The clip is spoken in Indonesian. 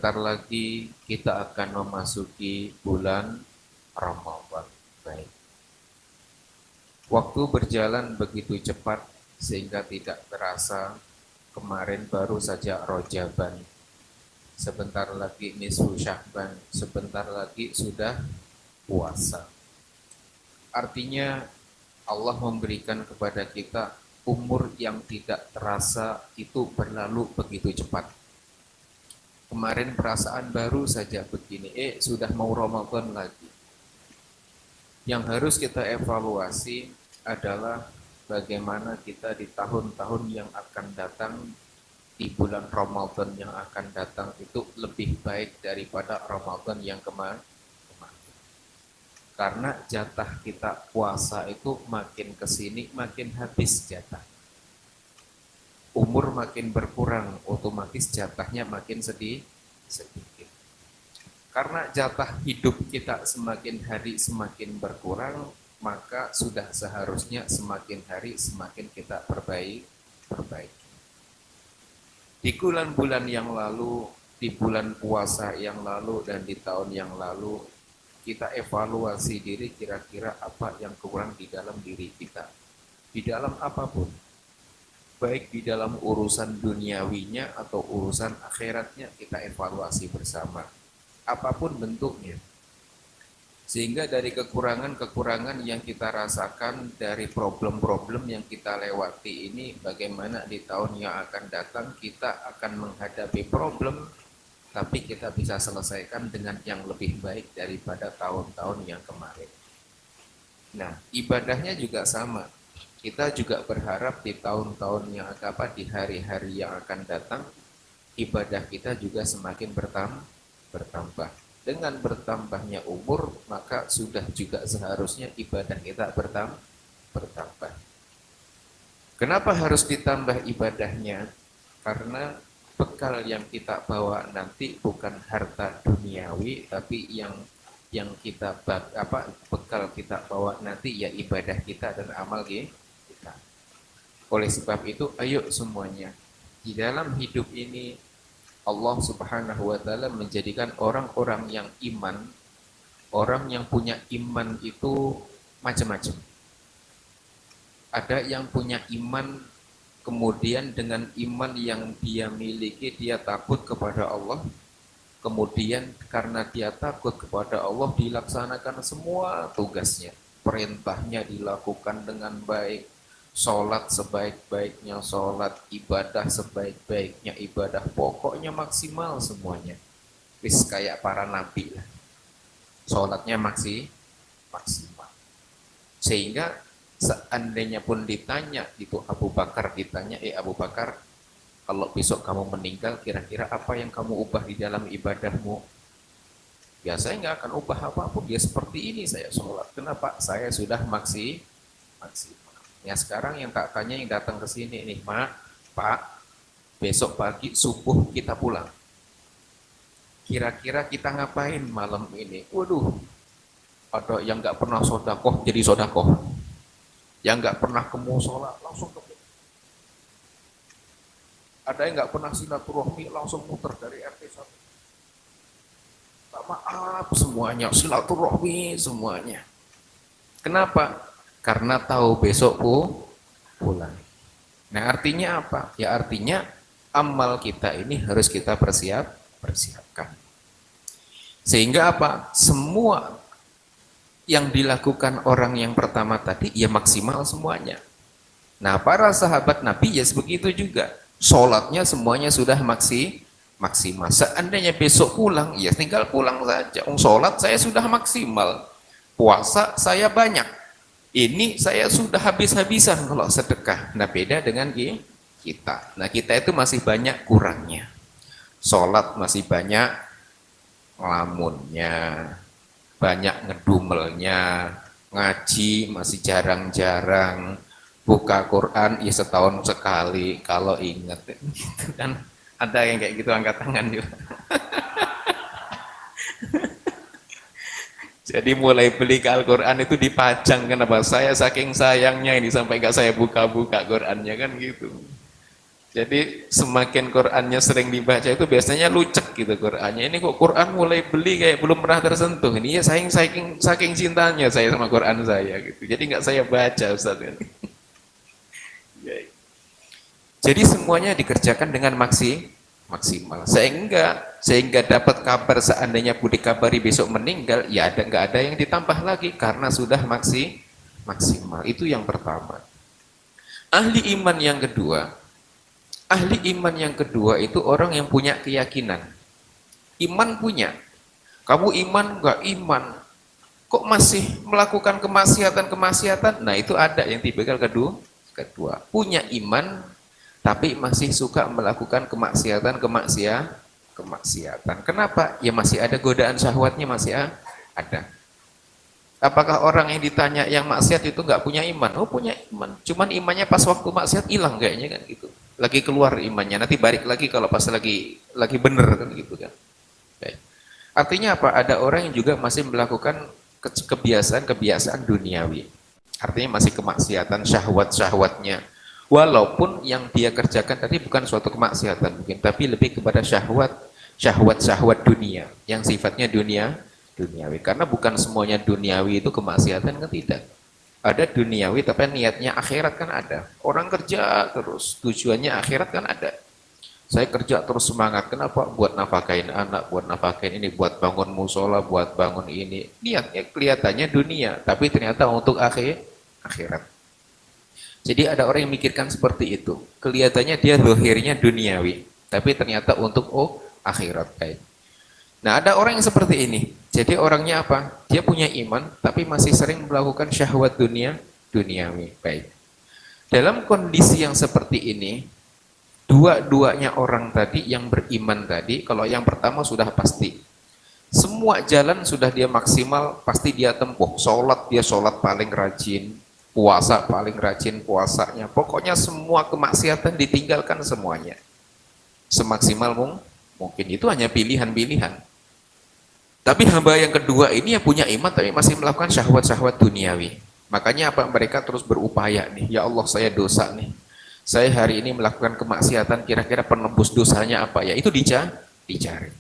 sebentar lagi kita akan memasuki bulan Ramadan. Baik. Waktu berjalan begitu cepat sehingga tidak terasa kemarin baru saja Rojaban. Sebentar lagi nisfu Sya'ban, sebentar lagi sudah puasa. Artinya Allah memberikan kepada kita umur yang tidak terasa itu berlalu begitu cepat. Kemarin perasaan baru saja begini, sudah mau Ramadan lagi. Yang harus kita evaluasi adalah bagaimana kita di tahun-tahun yang akan datang, di bulan Ramadan yang akan datang itu lebih baik daripada Ramadan yang kemarin. Karena jatah kita puasa itu makin kesini makin habis jatah. Umur makin berkurang, otomatis jatahnya makin sedikit. Karena jatah hidup kita semakin hari semakin berkurang, maka sudah seharusnya semakin hari semakin kita perbaiki. Di bulan-bulan yang lalu, di bulan puasa yang lalu, dan di tahun yang lalu, kita evaluasi diri kira-kira apa yang kurang di dalam diri kita. Di dalam apapun. Baik di dalam urusan duniawinya atau urusan akhiratnya kita evaluasi bersama. Apapun bentuknya. Sehingga dari kekurangan-kekurangan yang kita rasakan, dari problem-problem yang kita lewati ini, bagaimana di tahun yang akan datang kita akan menghadapi problem, tapi kita bisa selesaikan dengan yang lebih baik daripada tahun-tahun yang kemarin. Nah, ibadahnya juga sama. Kita juga berharap di tahun-tahun yang akan di hari-hari yang akan datang, ibadah kita juga semakin bertambah. Dengan bertambahnya umur, maka sudah juga seharusnya ibadah kita bertambah. Kenapa harus ditambah ibadahnya? Karena bekal yang kita bawa nanti bukan harta duniawi, tapi yang kita bekal kita bawa nanti ya ibadah kita dan amal kita. Oleh sebab itu, ayo semuanya di dalam hidup ini Allah Subhanahu wa taala menjadikan orang-orang yang iman, orang yang punya iman itu macam-macam. Ada yang punya iman, kemudian dengan iman yang dia miliki dia takut kepada Allah. Kemudian karena dia takut kepada Allah dilaksanakan semua tugasnya. Perintahnya dilakukan dengan baik. Sholat sebaik-baiknya sholat, ibadah sebaik-baiknya ibadah, pokoknya maksimal semuanya. Wis kayak para nabi lah. Sholatnya maksimal. Sehingga seandainya pun ditanya, itu Abu Bakar ditanya, Abu Bakar, kalau besok kamu meninggal, kira-kira apa yang kamu ubah di dalam ibadahmu? Ya saya nggak akan ubah apapun, dia seperti ini saya sholat. Kenapa? Saya sudah maksimal. Ya sekarang yang kakaknya yang datang ke sini nih, Pak, besok pagi subuh kita pulang. Kira-kira kita ngapain malam ini? Waduh, ada yang nggak pernah sodakoh jadi sodakoh, yang nggak pernah ke musola langsung ke. Ada yang nggak pernah silaturahmi langsung muter dari RT 1. Tak maaf semuanya, silaturahmi semuanya. Kenapa? Karena tahu besok pulang. Nah artinya apa? Ya artinya amal kita ini harus kita persiapkan. Sehingga apa? Semua yang dilakukan orang yang pertama tadi ya maksimal semuanya. Nah para sahabat Nabi ya begitu juga. Sholatnya semuanya sudah maksimal. Seandainya besok pulang, ya tinggal pulang saja. Sholat saya sudah maksimal. Puasa saya banyak. Ini saya sudah habis-habisan kalau sedekah. Nah beda dengan kita. Nah kita itu masih banyak kurangnya. Sholat masih banyak ngelamunnya, banyak ngedumelnya, ngaji masih jarang-jarang, buka Quran ya setahun sekali kalau ingat. Kan ada yang kayak gitu angkat tangan juga. Jadi mulai beli ke Al-Quran itu dipajang, kenapa? Saya saking sayangnya ini sampai nggak saya buka-buka Qurannya kan gitu. Jadi semakin Qurannya sering dibaca itu biasanya lucek gitu Qur'annya. Ini kok Qur'an mulai beli kayak belum pernah tersentuh. Ini ya saking cintanya saya sama Qur'an saya gitu. Jadi nggak saya baca Ustaz ini. Jadi semuanya dikerjakan dengan maksimal. Sehingga dapat kabar seandainya Budi kabari besok meninggal, ya nggak ada yang ditambah lagi karena sudah maksimal. Itu yang pertama. Ahli iman yang kedua itu orang yang punya keyakinan. Iman punya. Kamu iman nggak iman? Kok masih melakukan kemaksiatan? Nah itu ada yang tipikal kedua. Punya iman tapi masih suka melakukan kemaksiatan. Kenapa? Ya masih ada godaan syahwatnya masih ada. Apakah orang yang ditanya yang maksiat itu nggak punya iman? Oh punya iman, cuman imannya pas waktu maksiat hilang kayaknya kan gitu. Lagi keluar imannya, nanti balik lagi kalau pas lagi bener kan gitu kan. Baik. Artinya apa? Ada orang yang juga masih melakukan kebiasaan duniawi. Artinya masih kemaksiatan syahwatnya. Walaupun yang dia kerjakan tadi bukan suatu kemaksiatan mungkin, tapi lebih kepada syahwat dunia yang sifatnya duniawi. Karena bukan semuanya duniawi itu kemaksiatan kan tidak. Ada duniawi tapi niatnya akhirat kan ada. Orang kerja terus tujuannya akhirat kan ada. Saya kerja terus semangat. Kenapa? Buat nafkahin anak, buat nafkahin ini, buat bangun musola, buat bangun ini. Niatnya kelihatannya dunia, tapi ternyata untuk akhirat. Jadi ada orang yang mikirkan seperti itu. Kelihatannya dia zahirnya duniawi, tapi ternyata untuk akhirat. Baik. Nah, ada orang yang seperti ini. Jadi orangnya apa? Dia punya iman, tapi masih sering melakukan syahwat duniawi. Baik. Dalam kondisi yang seperti ini, dua-duanya orang tadi yang beriman tadi, kalau yang pertama sudah pasti. Semua jalan sudah dia maksimal, pasti dia tempuh. Dia sholat paling rajin. Puasa paling rajin puasanya. Pokoknya semua kemaksiatan ditinggalkan semuanya. Semaksimal mungkin. Itu hanya pilihan-pilihan. Tapi hamba yang kedua ini yang punya iman tapi masih melakukan syahwat-syahwat duniawi. Makanya apa? Mereka terus berupaya nih. Ya Allah saya dosa nih. Saya hari ini melakukan kemaksiatan, kira-kira penembus dosanya apa ya? Itu dicari.